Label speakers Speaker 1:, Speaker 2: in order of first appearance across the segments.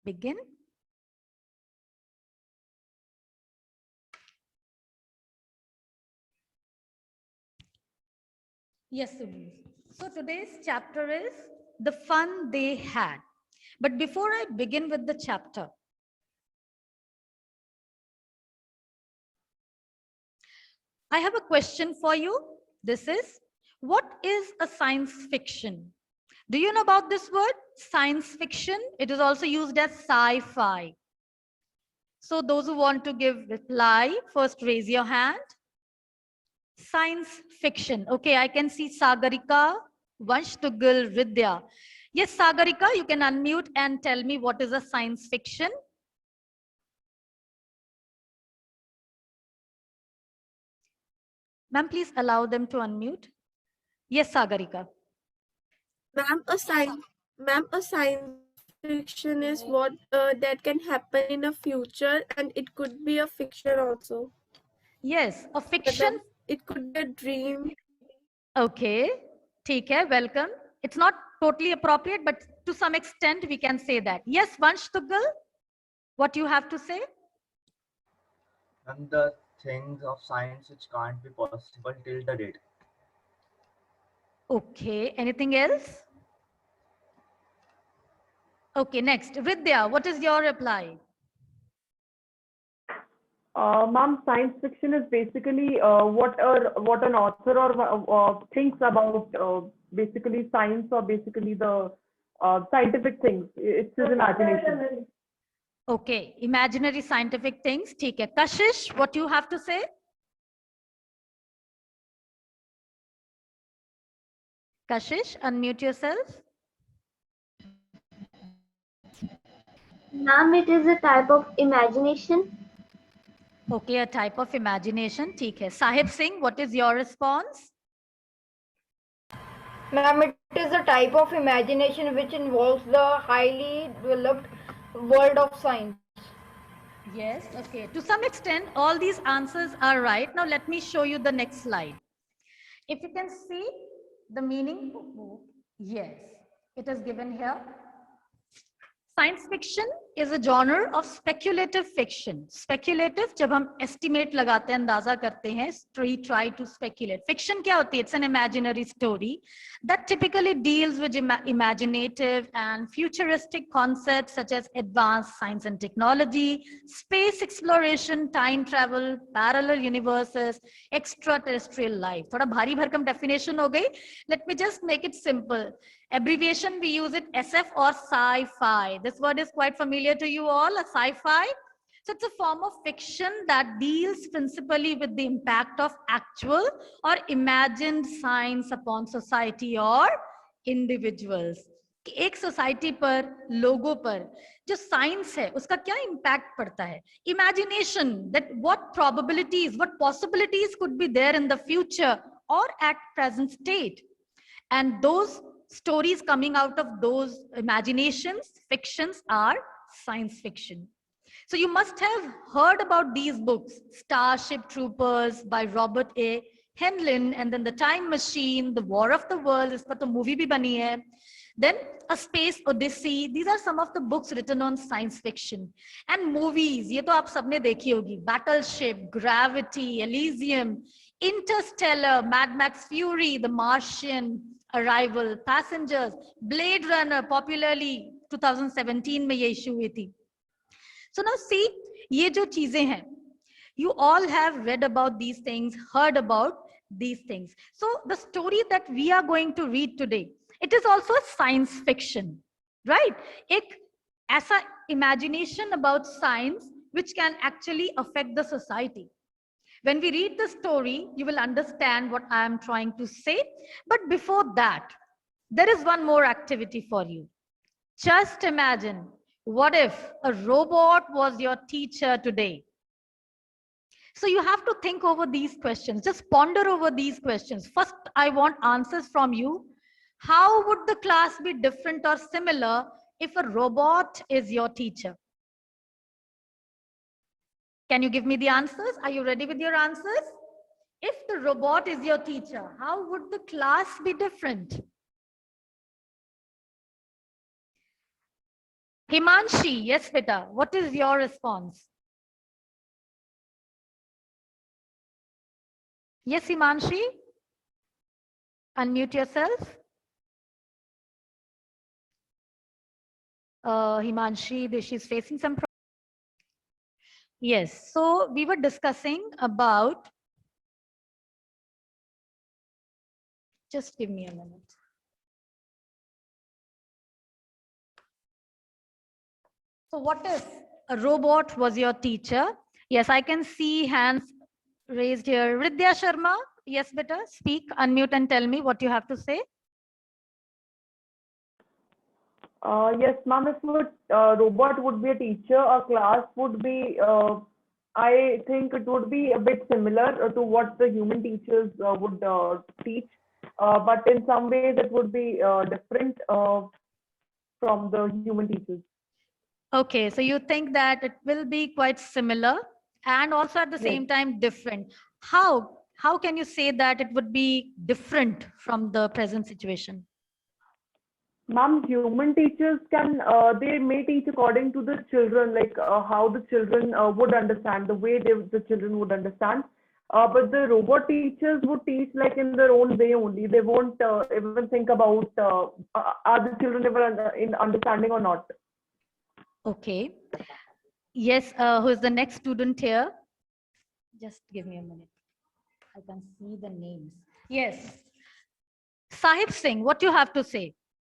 Speaker 1: begin? Yes, Subhi. So today's chapter is the fun they had. But before I begin with the chapter, I have a question for you. This is, what is a science fiction? Do you know about this word, science fiction? It is also used as sci-fi. So those who want to give reply, first raise your hand. Science fiction. Okay, I can see Sagarika, Vanshtugal, Vidya. Yes, Sagarika, you can unmute and tell me what is a science fiction. Ma'am, please allow them to unmute. Yes, Sagarika.
Speaker 2: Ma'am, a science fiction is what that can happen in a future, and it could be a fiction also.
Speaker 1: Yes, a fiction.
Speaker 2: Matlab, it could be a dream.
Speaker 1: Okay, ठीक है, welcome. It's not totally appropriate, but to some extent we can say that. Yes, Vanshtugal, what you have to say?
Speaker 3: And the things of science which can't be possible till the date.
Speaker 1: Okay, anything else? Okay, next. Vidya, what is your reply?
Speaker 4: Ma'am, science fiction is basically what an author or thinks about basically science or basically the scientific things. It's his imagination.
Speaker 1: Okay, imaginary scientific things. ठीक है. Kashish, what you have to say? Kashish, unmute yourself.
Speaker 5: Ma'am, it is a type of imagination.
Speaker 1: Okay, a type of imagination. ठीक है. Sahib Singh, what is your response?
Speaker 6: Ma'am, it is a type of imagination which involves the highly developed world of science.
Speaker 1: Yes, okay. To some extent, all these answers are right. Now, let me show you the next slide. If you can see the meaning, yes, it is given here. Science fiction is a genre of speculative fiction. Speculative, जब हम estimate लगाते हैं, अंदाजा करते हैं, try to speculate. Fiction क्या होती है? It's an imaginary story that typically deals with imaginative and futuristic concepts such as advanced science and technology, space exploration, time travel, parallel universes, extraterrestrial life. थोड़ा भारी भरकम definition हो गई. Let me just make it simple. Abbreviation, we use it SF or sci-fi. This word is quite familiar to you all, a sci-fi. So it's a form of fiction that deals principally with the impact of actual or imagined science upon society or individuals. कि एक society पर, लोगों पर जो science है उसका क्या impact पड़ता है. Imagination, that what probabilities, what possibilities could be there in the future और at present state, and those stories coming out of those imaginations, fictions, are science fiction. So you must have heard about these books, Starship Troopers by Robert A. Heinlein, and then The Time Machine, The War of the Worlds, इस पर तो movie भी बनी है. Then A Space Odyssey. These are some of the books written on science fiction. And movies, ये तो आप सबने देखी होगी. Battleship, Gravity, Elysium, Interstellar, Mad Max Fury, The Martian, Arrival, Passengers, Blade Runner, popularly 2017 में ये issue हुई थी. So now see, ये जो चीजें हैं, you all have read about these things, heard about these things. So the story that we are going to read today, it is also a science fiction, right? एक ऐसा imagination about science which can actually affect the society. When we read the story, you will understand what I am trying to say. But before that, there is one more activity for you. Just imagine, what if a robot was your teacher today? So you have to think over these questions. Just ponder over these questions. First, I want answers from you. How would the class be different or similar if a robot is your teacher? Can you give me the answers? Are you ready with your answers? If the robot is your teacher, how would the class be different? Himanshi, yes, beta. What is your response? Yes, Himanshi. Unmute yourself. Himanshi, she's facing some problem. Yes, so we were discussing about, just give me a minute. So what if a robot was your teacher? Yes, I can see hands raised here. Vidya Sharma, yes, beta, speak, unmute and tell me what you have to say.
Speaker 4: Yes, ma'am, if a robot would be a teacher, a class would be, I think it would be a bit similar to what the human teachers would teach, but in some ways it would be different from the human teachers.
Speaker 1: Okay, so you think that it will be quite similar and also at the
Speaker 4: Yes.
Speaker 1: same time different. How can you say that it would be different from the present situation?
Speaker 4: Ma'am, human teachers can, they may teach according to the children, like how the children would understand, the way the children would understand. But the robot teachers would teach like in their own way only. They won't even think about are the children ever in understanding or not.
Speaker 1: Okay. Yes, who is the next student here? Just give me a minute. I can see the names. Yes. Sahib Singh, what you have to say?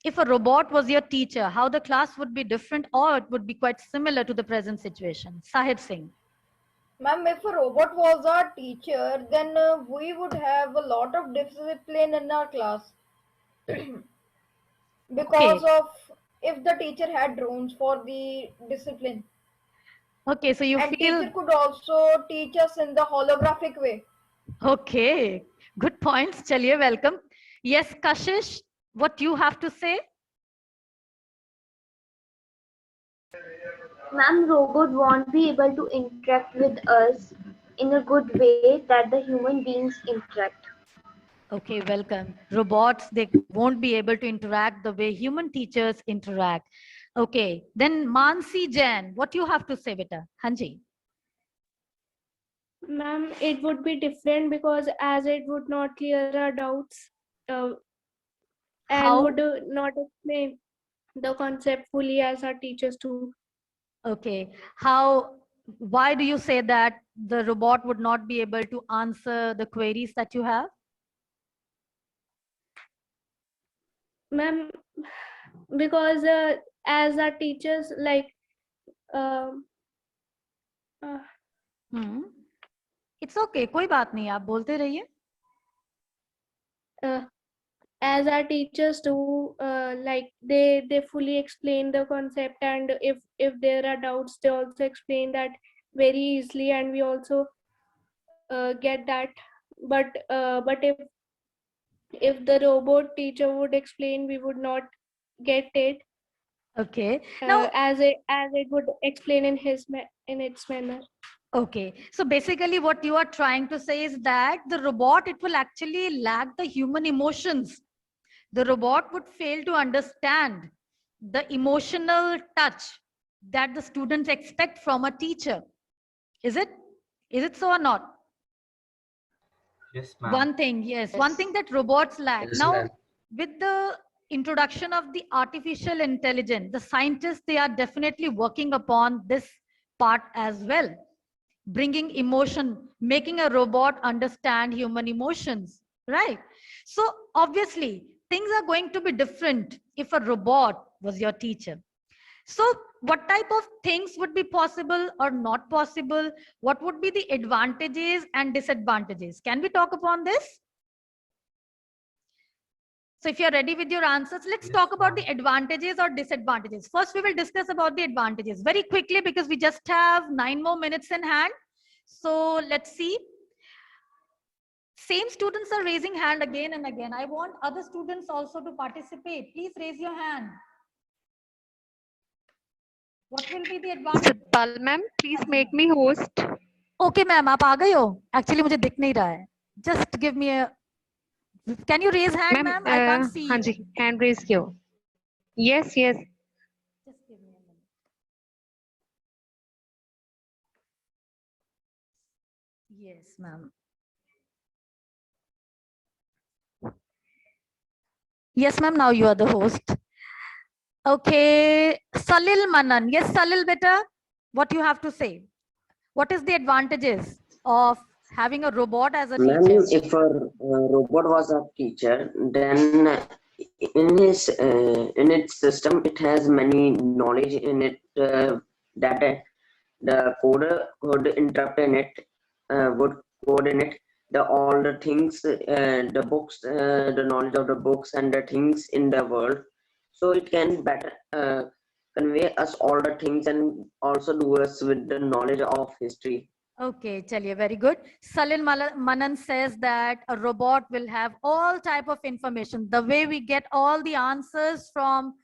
Speaker 1: If a robot was your teacher, how the class would be different or it would be quite similar to the present situation? Sahib Singh.
Speaker 6: Ma'am, if a robot was our teacher, then we would have a lot of discipline in our class. Because of if the teacher had drones for the discipline.
Speaker 1: Okay, so you
Speaker 6: And
Speaker 1: feel
Speaker 6: teacher could also teach us in the holographic way.
Speaker 1: okay. Good points. Chaliye, welcome. Yes, Kashish, what you have to say?
Speaker 5: Ma'am, robot won't be able to interact with us in a good way that the human beings interact.
Speaker 1: Okay, welcome. Robots, they won't be able to interact the way human teachers interact. Okay, then Mansi Jain, what you have to say, beta? Hanji.
Speaker 2: Ma'am, it would be different because as it would not clear our doubts and
Speaker 1: How?
Speaker 2: would not explain the concept fully as our teachers do.
Speaker 1: Okay, why do you say that the robot would not be able to answer the queries that you have?
Speaker 2: Ma'am, because as our teachers like
Speaker 1: It's okay, कोई बात नहीं, आप बोलते रहिए.
Speaker 2: as our teachers do, like they fully explain the concept, and if there are doubts, they also explain that very easily, and we also get that. But if the robot teacher would explain, we would not get it.
Speaker 1: Okay. Now,
Speaker 2: as it would explain in its manner.
Speaker 1: okay. So basically what you are trying to say is that the robot, it will actually lack the human emotions. The robot would fail to understand the emotional touch that the students expect from a teacher. Is it? Is it so or not?
Speaker 3: Yes, ma'am.
Speaker 1: One thing, yes. One thing that robots lack.
Speaker 7: Yes,
Speaker 1: Now,
Speaker 7: ma'am.
Speaker 1: with the introduction of the artificial intelligence, the scientists, they are definitely working upon this part as well. Bringing emotion, making a robot understand human emotions, right? So obviously, things are going to be different if a robot was your teacher. So what type of things would be possible or not possible? What would be the advantages and disadvantages? Can we talk upon this? So if you're ready with your answers, let's talk about the advantages or disadvantages. First, we will discuss about the advantages very quickly because we just have 9 more minutes in hand. So let's see. Same students are raising hand again and again. I want other students also to participate. Please raise your hand. What will be the advantage?
Speaker 8: Sitpal ma'am, please make me host.
Speaker 1: Okay, ma'am, आप आ गए हो? Actually, मुझे दिख नहीं रहा है. Just give me a. Can you raise hand, ma'am? I can't see.
Speaker 8: हाँ जी, hand raise कियो. Yes, yes.
Speaker 1: Just give me a minute. Yes, ma'am. Yes, ma'am. Now you are the host. Okay, Salil Manan. Yes, Salil, beta, what you have to say? What is the advantages of having a robot as a
Speaker 7: Ma'am,
Speaker 1: teacher?
Speaker 7: if a robot was a teacher, then in its system, it has many knowledge in it that the coder could interrupt in it, would code in it, the all the things, the books, the knowledge of the books and the things in the world. So it can better convey us all the things and also do us with the knowledge of history.
Speaker 1: Okay, chaliye, very good. Salil Manan says that a robot will have all type of information. The way we get all the answers from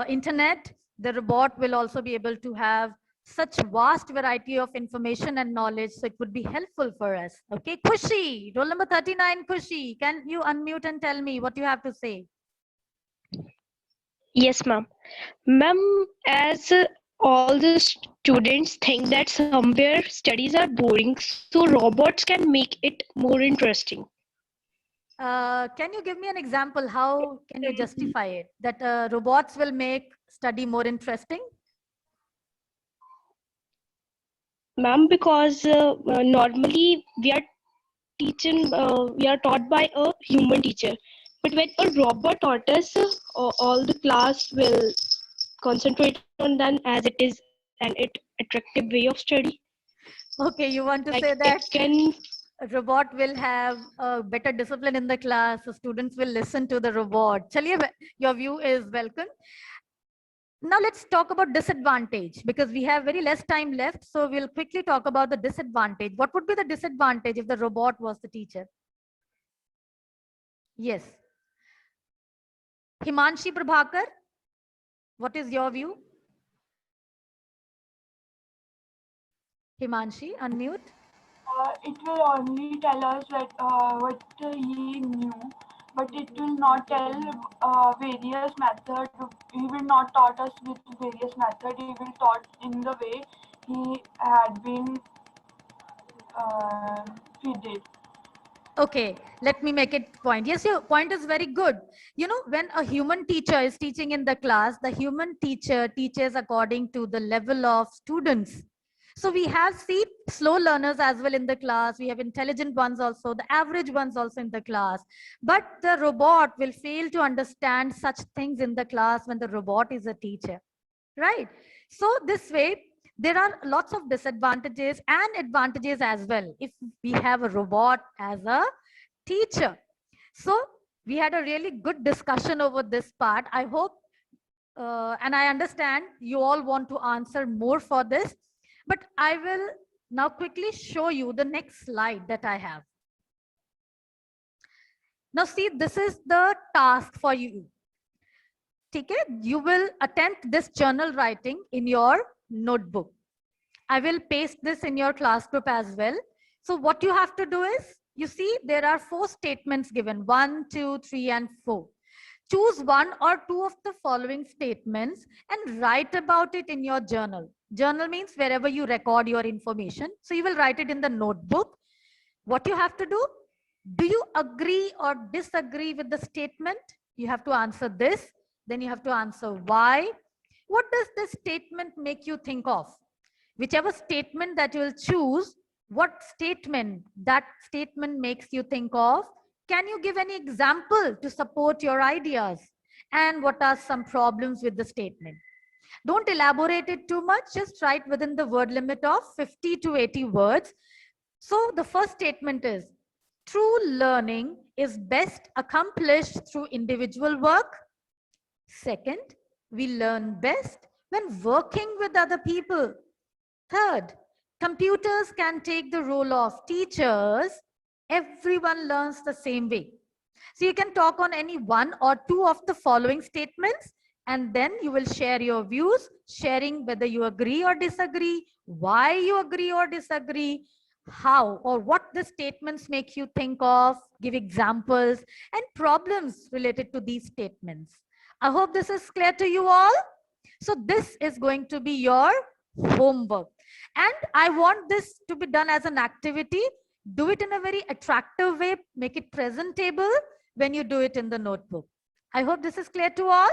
Speaker 1: internet, the robot will also be able to have such vast variety of information and knowledge. So it would be helpful for us. Okay, Kushi, roll number 39, Kushi. Can you unmute and tell me what you have to say?
Speaker 9: Yes, ma'am. Ma'am, as all the students think that somewhere studies are boring, so robots can make it more interesting.
Speaker 1: Can you give me an example? How can you justify it? That robots will make study more interesting?
Speaker 9: Ma'am, because normally we are taught by a human teacher. But when a robot taught us, all the class will concentrate on them as it is an attractive way of study.
Speaker 1: Okay, you want to
Speaker 9: Like
Speaker 1: say
Speaker 9: it
Speaker 1: that
Speaker 9: can,
Speaker 1: a robot will have a better discipline in the class, so students will listen to the robot. Chaliye, your view is welcome. Now let's talk about disadvantage because we have very less time left. So we'll quickly talk about the disadvantage. What would be the disadvantage if the robot was the teacher? Yes. Himanshi Prabhakar, what is your view? Himanshi, unmute.
Speaker 10: It will only tell us what he knew, but it will not tell various methods. He will not taught us with various methods. He will taught in the way he had been feeded.
Speaker 1: Okay, let me make it point. Yes, your point is very good. You know, when a human teacher is teaching in the class, the human teacher teaches according to the level of students. So we have slow learners as well in the class. We have intelligent ones also, the average ones also in the class. But the robot will fail to understand such things in the class when the robot is a teacher, right? So this way, there are lots of disadvantages and advantages as well if we have a robot as a teacher. So we had a really good discussion over this part. I hope and I understand you all want to answer more for this, but I will now quickly show you the next slide that I have. Now see, this is the task for you. Okay, you will attempt this journal writing in your notebook. I will paste this in your class group as well. So what you have to do is, you see there are 4 statements given, 1, 2, 3, and 4. Choose 1 or 2 of the following statements and write about it in your journal. Journal means wherever you record your information. So you will write it in the notebook. What you have to do you agree or disagree with the statement? You have to answer this. Then you have to answer why. What does this statement make you think of? Whichever statement that you will choose, what statement that statement makes you think of? Can you give any example to support your ideas? And what are some problems with the statement? Don't elaborate it too much. Just write within the word limit of 50 to 80 words. So the first statement is, true learning is best accomplished through individual work. Second, we learn best when working with other people. Third, computers can take the role of teachers. Everyone learns the same way. So you can talk on any 1 or 2 of the following statements, and then you will share your views, sharing whether you agree or disagree, why you agree or disagree, how or what the statements make you think of, give examples and problems related to these statements. I hope this is clear to you all. So this is going to be your homework. And I want this to be done as an activity. Do it in a very attractive way, make it presentable when you do it in the notebook. I hope this is clear to all.